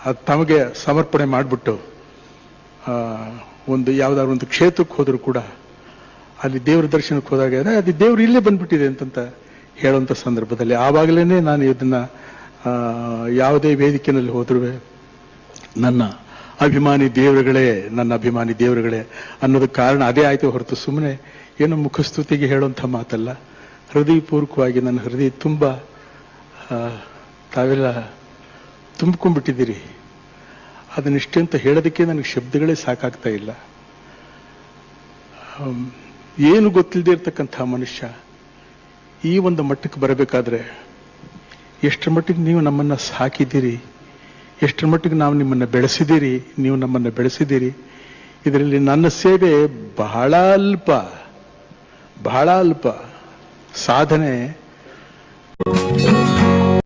ಅದು ತಮಗೆ ಸಮರ್ಪಣೆ ಮಾಡಿಬಿಟ್ಟು ಒಂದು ಯಾವುದಾದ್ರು ಒಂದು ಕ್ಷೇತ್ರಕ್ಕೆ ಹೋದರೂ ಕೂಡ ಅಲ್ಲಿ ದೇವರ ದರ್ಶನಕ್ಕೆ ಹೋದಾಗ ಅದು ದೇವರು ಇಲ್ಲೇ ಬಂದ್ಬಿಟ್ಟಿದೆ ಅಂತಂತ ಹೇಳುವಂಥ ಸಂದರ್ಭದಲ್ಲಿ ಆವಾಗಲೇ ನಾನು ಇದನ್ನ ಯಾವುದೇ ವೇದಿಕೆಯಲ್ಲಿ ಹೋದ್ರೂ ನನ್ನ ಅಭಿಮಾನಿ ದೇವರುಗಳೇ ಅನ್ನೋದಕ್ಕೆ ಕಾರಣ ಅದೇ ಆಯ್ತು ಹೊರತು ಸುಮ್ಮನೆ ಏನೋ ಮುಖಸ್ತುತಿಗೆ ಹೇಳುವಂಥ ಮಾತಲ್ಲ. ಹೃದಯಪೂರ್ವಕವಾಗಿ ನನ್ನ ಹೃದಯ ತುಂಬ ತಾವೆಲ್ಲ ತುಂಬಿಕೊಂಡ್ಬಿಟ್ಟಿದ್ದೀರಿ. ಅದನ್ನಿಷ್ಟೇ ಅಂತ ಹೇಳೋದಕ್ಕೆ ನನಗೆ ಶಬ್ದಗಳೇ ಸಾಕಾಗ್ತಾ ಇಲ್ಲ. ಏನು ಗೊತ್ತಿಲ್ಲದೆ ಇರ್ತಕ್ಕಂಥ ಮನುಷ್ಯ ಈ ಒಂದು ಮಟ್ಟಕ್ಕೆ ಬರಬೇಕಾದ್ರೆ ಎಷ್ಟರ ಮಟ್ಟಿಗೆ ನೀವು ನಮ್ಮನ್ನು ಸಾಕಿದ್ದೀರಿ, ಎಷ್ಟರ ಮಟ್ಟಿಗೆ ನಾವು ನಿಮ್ಮನ್ನು ಬೆಳೆಸಿದ್ದೀರಿ, ನೀವು ನಮ್ಮನ್ನು ಬೆಳೆಸಿದ್ದೀರಿ. ಇದರಲ್ಲಿ ನನ್ನ ಸೇವೆ ಬಹಳ ಅಲ್ಪ. ಸಾಧನೆ